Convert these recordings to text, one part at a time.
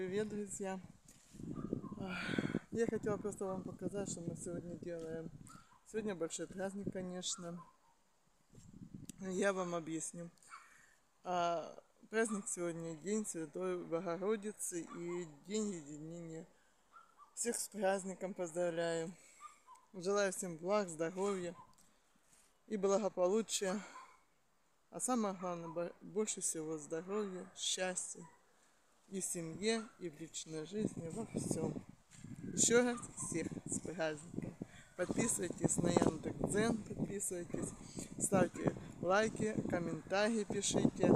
Привет, друзья! Я хотела просто вам показать, что мы сегодня делаем. Сегодня большой праздник, конечно. Я вам объясню. Праздник сегодня День Святой Богородицы и День Единения. Всех с праздником поздравляю. Желаю всем благ, здоровья и благополучия. А самое главное, больше всего здоровья, счастья и в семье, и в личной жизни, во всем. Еще раз всех с праздником. Подписывайтесь на Яндекс.Дзен, подписывайтесь, ставьте лайки, комментарии пишите.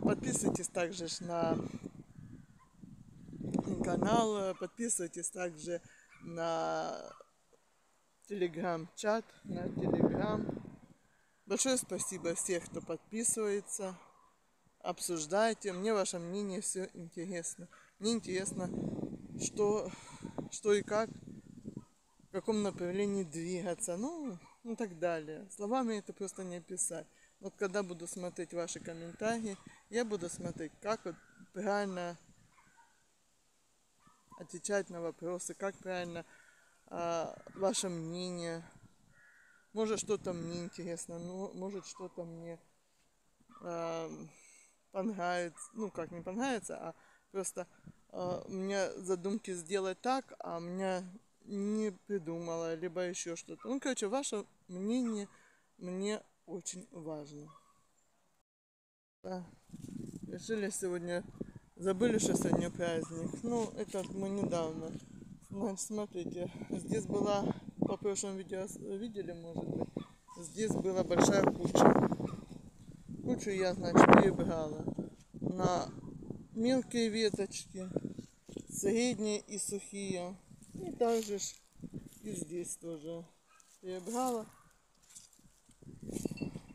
Подписывайтесь также на канал, подписывайтесь также на телеграм-чат, на телеграм. Большое спасибо всех, кто подписывается. Обсуждайте. Мне ваше мнение все интересно. Мне интересно, что и как, в каком направлении двигаться, ну так далее. Словами это просто не описать. Вот когда буду смотреть ваши комментарии, я буду смотреть, как вот правильно отвечать на вопросы, как правильно ваше мнение. Может, что-то мне интересно, может, что-то мне понравится, ну как не понравится, а просто у меня задумки сделать так, а у меня не придумала, либо еще что-то. Ну, короче, ваше мнение мне очень важно. Да. Решили сегодня, забыли, что сегодня праздник. Ну, это мы недавно. Значит, смотрите, здесь была, по прошлому видео видели, может быть, здесь была большая куча. Кучу я, значит, перебрала на мелкие веточки, средние и сухие. И также и здесь тоже перебрала.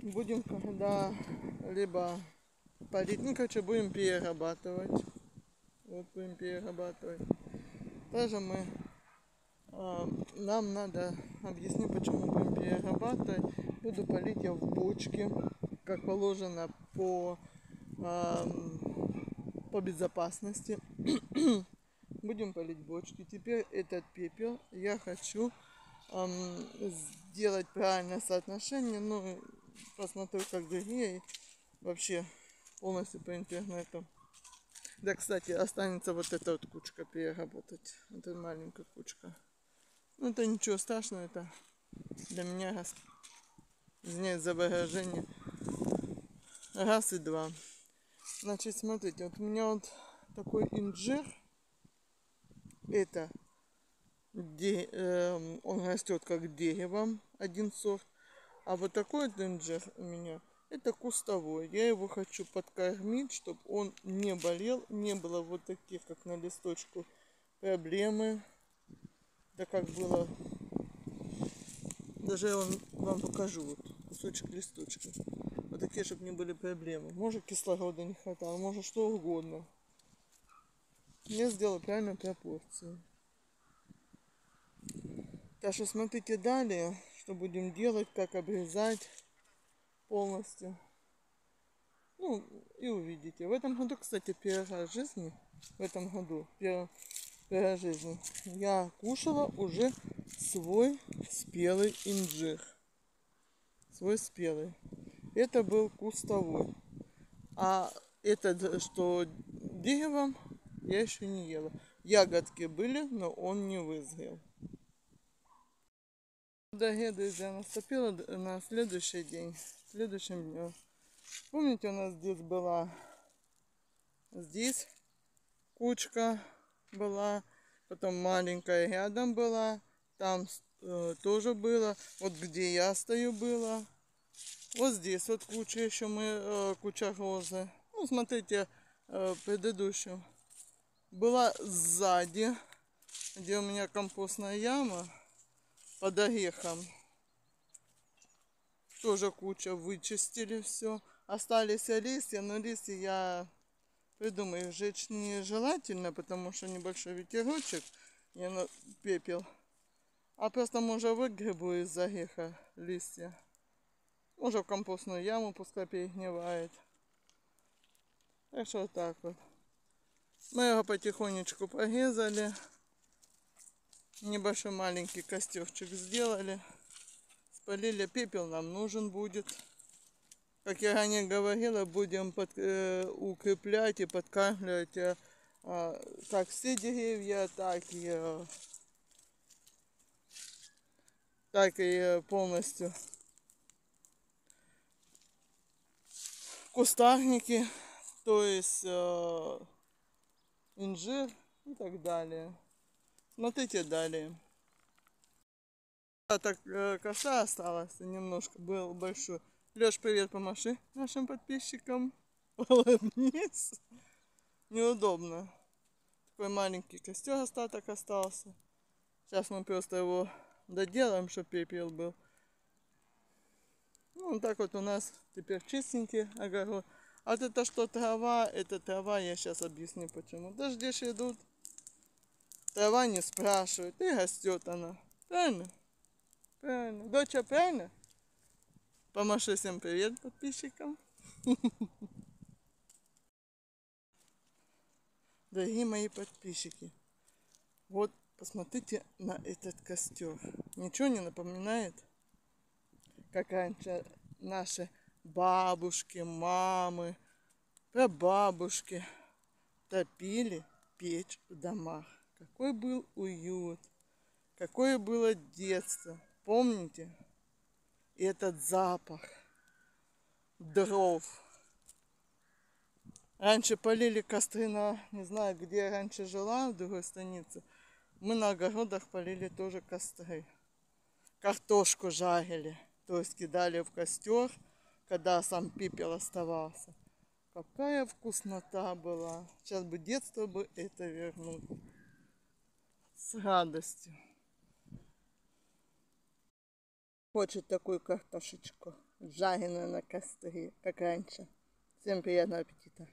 Будем когда либо полить, ну, короче, будем перерабатывать. Вот будем перерабатывать. Также нам надо объяснить, почему будем перерабатывать. Буду полить я в бочке, как положено по безопасности. Будем полить бочки. Теперь этот пепел я хочу сделать правильное соотношение. Ну, посмотрю, как другие. Вообще полностью по интернету. Да, кстати, останется вот эта вот кучка переработать. Это маленькая кучка. Ну, это ничего страшного. Это для меня, извиняюсь за выражение, раз и два. Значит, смотрите, вот у меня вот такой инжир. Это он растет как деревом, один сорт. А вот такой вот инжир у меня, это кустовой. Я его хочу подкормить, чтобы он не болел, не было вот таких, как на листочку, проблемы. Да как было, даже я вам покажу, вот кусочек листочка. Вот такие, чтобы не были проблемы. Может, кислорода не хватало, может, что угодно. Я сделала правильную пропорцию. Так что смотрите далее, что будем делать, как обрезать полностью. Ну, и увидите. В этом году, кстати, первый раз в жизни, первый раз в жизни, я кушала уже свой спелый инжир. Свой спелый. Это был кустовой. А этот, что деревом, я еще не ела. Ягодки были, но он не вызрел. Дорогие друзья, наступило на следующий день, следующим днем. Помните, у нас здесь кучка была, потом маленькая рядом была, там тоже было, вот где я стою было. Вот здесь вот куча еще куча розы. Ну, смотрите, предыдущую. Была сзади, где у меня компостная яма. Под орехом. Тоже куча, вычистили все. Остались листья, но листья я придумаю, сжечь нежелательно, потому что небольшой ветерочек, и пепел. А просто можно выгребу из ореха листья. Можно в компостную яму, пускай перегнивает. Так что вот так вот. Мы его потихонечку порезали. Небольшой маленький костерчик сделали. Спалили. Пепел нам нужен будет. Как я ранее говорила, будем укреплять и подкармливать как все деревья, так и полностью кустарники, то есть инжир и так далее. Смотрите далее. Так коса осталась немножко, был большой. Леш, привет, помаши нашим подписчикам. Улыбнись. Неудобно. Такой маленький костер остаток остался. Сейчас мы просто его доделаем, чтобы пепел был. Ну, вот так вот у нас теперь чистенький огород. А вот это что трава, это трава, я сейчас объясню почему. Дожди ж идут. Трава не спрашивает, и растет она. Правильно? Правильно. Доча, правильно? Помаши всем привет подписчикам. Дорогие мои подписчики, вот посмотрите на этот костер. Ничего не напоминает? Как раньше наши бабушки, мамы, прабабушки топили печь в домах. Какой был уют, какое было детство. Помните? И этот запах дров. Раньше полили костры на, не знаю, где я раньше жила, в другой станице. Мы на огородах полили тоже костры. Картошку жарили, то есть кидали в костер, когда сам пепел оставался. Какая вкуснота была. Сейчас бы детство бы это вернуть. С радостью. Хочет такую картошечку, жареную на костре, как раньше. Всем приятного аппетита.